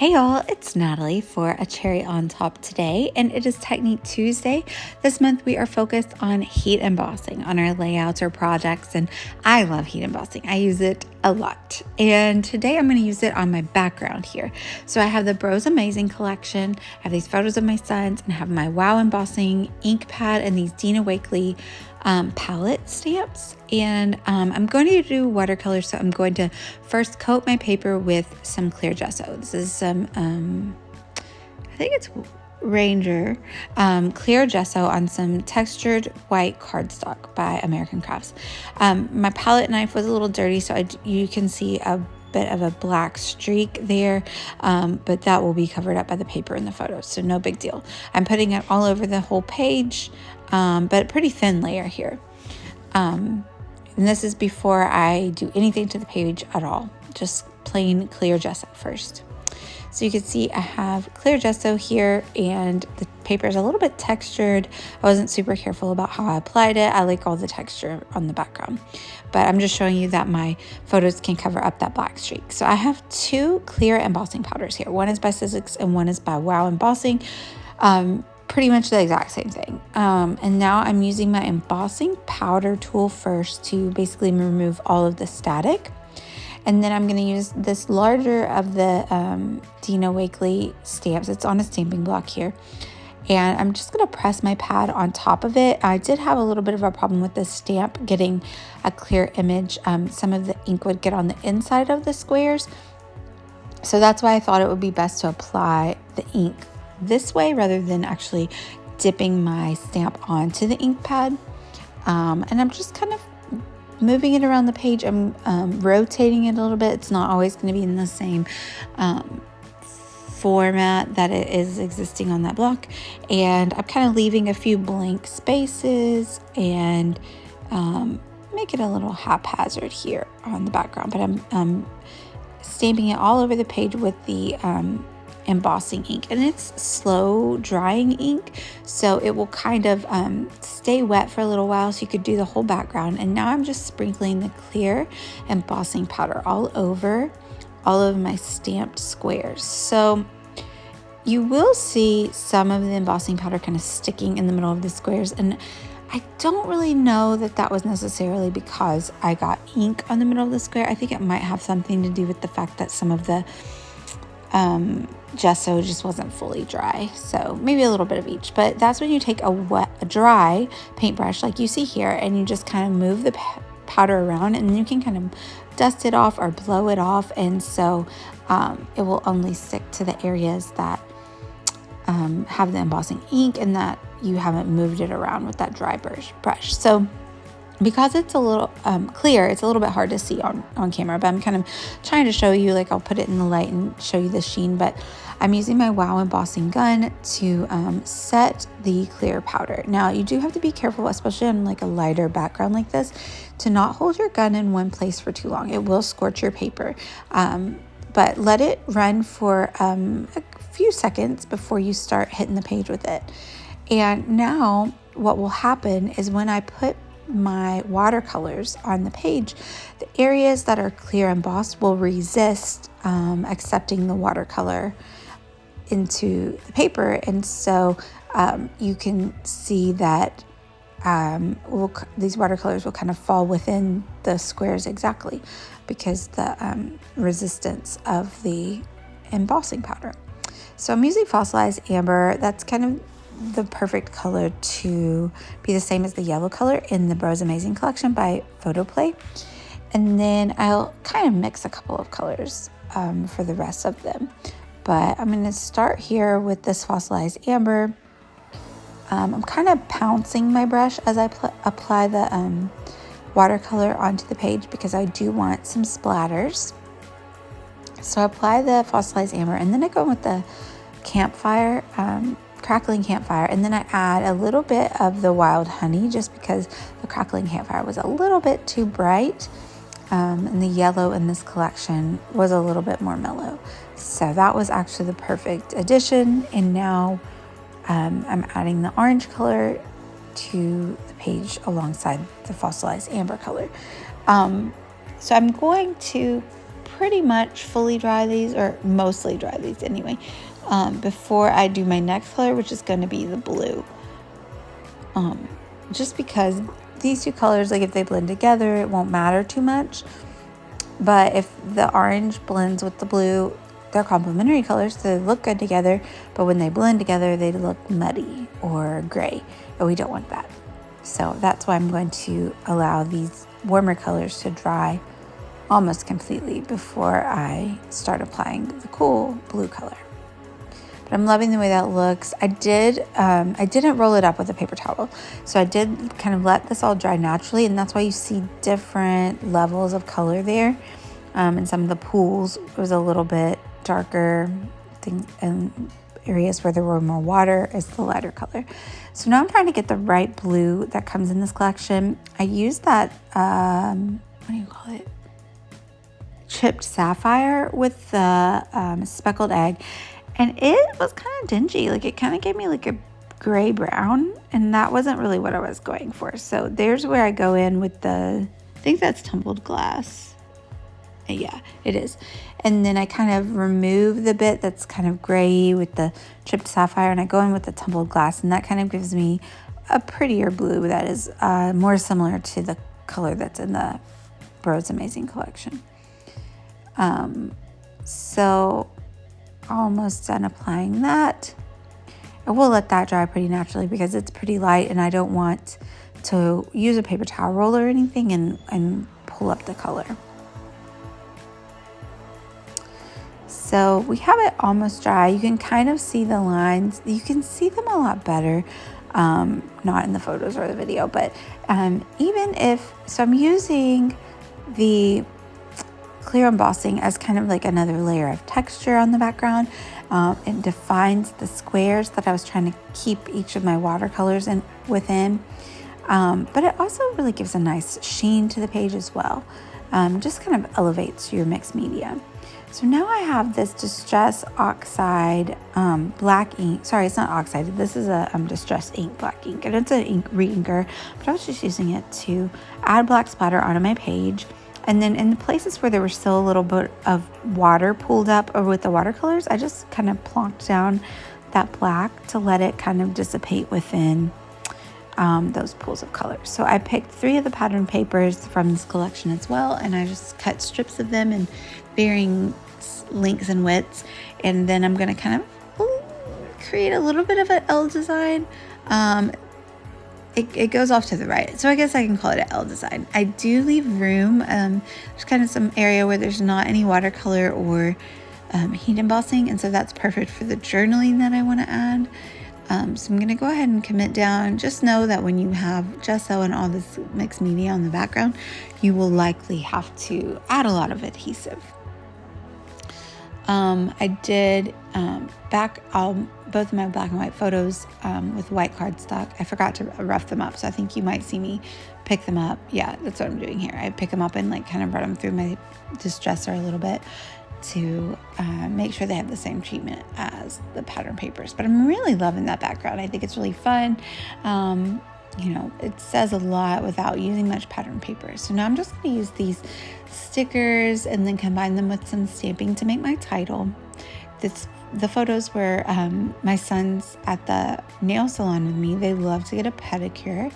Hey y'all, it's Natalie for a cherry on top today, and it is Technique Tuesday. This month we are focused on heat embossing on our layouts or projects, and I love heat embossing. I use it a lot, and today I'm going to use it on my background here. So I have the Bros Amazing collection, I have these photos of my sons, and I have my Wow Embossing ink pad and these Dina Wakley palette stamps, and I'm going to do watercolor. So I'm going to first coat my paper with some clear gesso. This is some I think it's Ranger clear gesso on some textured white cardstock by American Crafts. My palette knife was a little dirty, so you can see a bit of a black streak there, but that will be covered up by the paper in the photos, so no big deal. I'm putting it all over the whole page, but a pretty thin layer here. And this is before I do anything to the page at all, just plain clear gesso first. So you can see I have clear gesso here, and the paper is a little bit textured. I wasn't super careful about how I applied it. I like all the texture on the background, but I'm just showing you that my photos can cover up that black streak. So I have two clear embossing powders here. One is by Sizzix and one is by Wow Embossing. Pretty much the exact same thing. And now I'm using my embossing powder tool first to basically remove all of the static. And then I'm going to use this larger of the Dina Wakley stamps. It's on a stamping block here. And I'm just going to press my pad on top of it. I did have a little bit of a problem with this stamp getting a clear image. Some of the ink would get on the inside of the squares. So that's why I thought it would be best to apply the ink this way rather than actually dipping my stamp onto the ink pad. And I'm just kind of moving it around the page. I'm rotating it a little bit. It's not always going to be in the same format that it is existing on that block. And I'm kind of leaving a few blank spaces and make it a little haphazard here on the background. But I'm stamping it all over the page with the embossing ink, and it's slow drying ink, so it will kind of stay wet for a little while, so you could do the whole background. And now I'm just sprinkling the clear embossing powder all over all of my stamped squares. So you will see some of the embossing powder kind of sticking in the middle of the squares, and I don't really know that that was necessarily because I got ink on the middle of the square. I think it might have something to do with the fact that some of the gesso just wasn't fully dry, so maybe a little bit of each. But that's when you take a dry paintbrush like you see here, and you just kind of move the powder around, and then you can kind of dust it off or blow it off, and so it will only stick to the areas that have the embossing ink and that you haven't moved it around with that dry brush. So because it's a little clear, it's a little bit hard to see on camera, but I'm kind of trying to show you, like I'll put it in the light and show you the sheen. But I'm using my Wow embossing gun to set the clear powder. Now you do have to be careful, especially on like a lighter background like this, to not hold your gun in one place for too long. It will scorch your paper, but let it run for a few seconds before you start hitting the page with it. And now what will happen is when I put my watercolors on the page, the areas that are clear embossed will resist accepting the watercolor into the paper, and so you can see that these watercolors will kind of fall within the squares exactly because the resistance of the embossing powder. So I'm using fossilized amber. That's kind of the perfect color to be the same as the yellow color in the Bros Amazing collection by Photoplay. And then I'll kind of mix a couple of colors for the rest of them. But I'm going to start here with this fossilized amber. I'm kind of pouncing my brush as I apply the watercolor onto the page because I do want some splatters. So I apply the fossilized amber, and then I go with the campfire, crackling campfire, and then I add a little bit of the wild honey just because the crackling campfire was a little bit too bright, and the yellow in this collection was a little bit more mellow. So that was actually the perfect addition. And now I'm adding the orange color to the page alongside the fossilized amber color. So I'm going to pretty much fully dry these, or mostly dry these anyway, before I do my next color, which is going to be the blue. Just because these two colors, like if they blend together, it won't matter too much. But if the orange blends with the blue, they're complementary colors, so they look good together. But when they blend together, they look muddy or gray, and we don't want that. So that's why I'm going to allow these warmer colors to dry almost completely before I start applying the cool blue color. But I'm loving the way that looks. I didn't roll it up with a paper towel. So I did kind of let this all dry naturally, and that's why you see different levels of color there. In some of the pools, it was a little bit darker, and areas where there were more water is the lighter color. So now I'm trying to get the right blue that comes in this collection. I used that, what do you call it? Chipped sapphire with the speckled egg. And it was kind of dingy. Like it kind of gave me like a gray brown, and that wasn't really what I was going for. So there's where I go in with I think that's tumbled glass. Yeah, it is. And then I kind of remove the bit that's kind of gray with the chipped sapphire, and I go in with the tumbled glass, and that kind of gives me a prettier blue that is more similar to the color that's in the Bros Amazing collection. So almost done applying that. I will let that dry pretty naturally because it's pretty light, and I don't want to use a paper towel roll or anything and pull up the color. So we have it almost dry. You can kind of see the lines. You can see them a lot better, not in the photos or the video, but even if, so I'm using the clear embossing as kind of like another layer of texture on the background. It defines the squares that I was trying to keep each of my watercolors within. But it also really gives a nice sheen to the page as well. Just kind of elevates your mixed media. So now I have this Distress Oxide black ink. Sorry, it's not oxide. This is a Distress ink black ink, and it's an ink re-inker, but I was just using it to add black splatter onto my page. And then in the places where there was still a little bit of water pooled up or with the watercolors, I just kind of plonked down that black to let it kind of dissipate within those pools of color. So I picked 3 of the pattern papers from this collection as well, and I just cut strips of them in varying lengths and widths. And then I'm going to kind of create a little bit of an L design. It goes off to the right, so I guess I can call it an L design. I do leave room. There's kind of some area where there's not any watercolor or heat embossing, and so that's perfect for the journaling that I want to add. So I'm going to go ahead and commit down. Just know that when you have gesso and all this mixed media on the background, you will likely have to add a lot of adhesive. I did back both of my black and white photos with white cardstock. I forgot to rough them up, so I think you might see me pick them up. Yeah, that's what I'm doing here. I pick them up and like kind of run them through my distresser a little bit to make sure they have the same treatment as the pattern papers. But I'm really loving that background. I think it's really fun. It says a lot without using much pattern paper. So now I'm just going to use these stickers and then combine them with some stamping to make my title. The photos were my sons at the nail salon with me. They love to get a pedicure.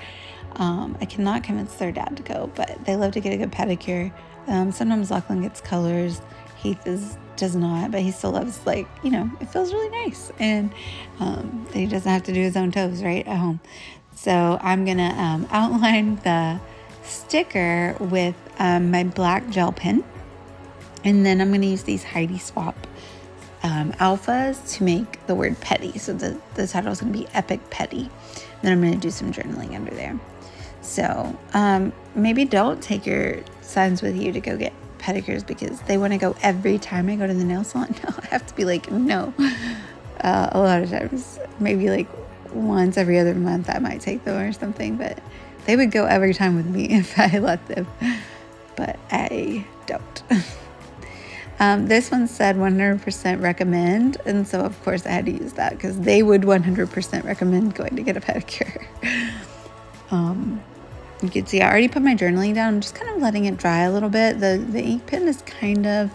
I cannot convince their dad to go, but they love to get a good pedicure. Sometimes Lachlan gets colors. Heath does not, but he still loves, it feels really nice. And he doesn't have to do his own toes right at home. So I'm going to outline the sticker with my black gel pen. And then I'm going to use these Heidi Swap alphas to make the word petty. So the title is going to be Epic Petty. Then I'm going to do some journaling under there. So maybe don't take your sons with you to go get pedicures because they want to go every time I go to the nail salon. No, I have to be like, no. A lot of times, maybe like once every other month I might take them or something, but they would go every time with me if I let them, but I don't. This one said 100% recommend, and so of course I had to use that because they would 100% recommend going to get a pedicure. You can see I already put my journaling down. I'm just kind of letting it dry a little bit. The ink pen is kind of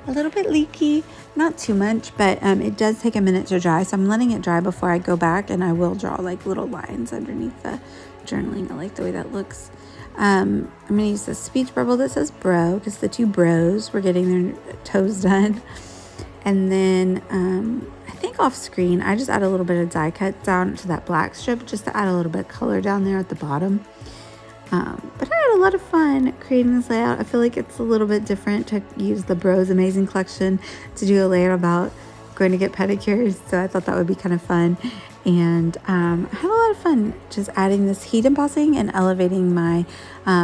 a little bit leaky, not too much, but it does take a minute to dry. So I'm letting it dry before I go back, and I will draw like little lines underneath the journaling. I like the way that looks. I'm going to use this speech bubble that says bro, because the two bros were getting their toes done. And then I think off screen, I just add a little bit of die cut down to that black strip just to add a little bit of color down there at the bottom. But I had a lot of fun creating this layout. I feel like it's a little bit different to use the Bros Amazing Collection to do a layout about going to get pedicures. So I thought that would be kind of fun. And I had a lot of fun just adding this heat embossing and elevating my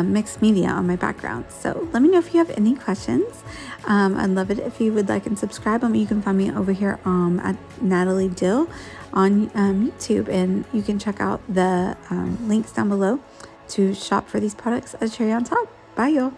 mixed media on my background. So let me know if you have any questions. I'd love it if you would like and subscribe. You can find me over here at Natalie Dill on YouTube, and you can check out the links down below to shop for these products at Cherry on Top. Bye, y'all.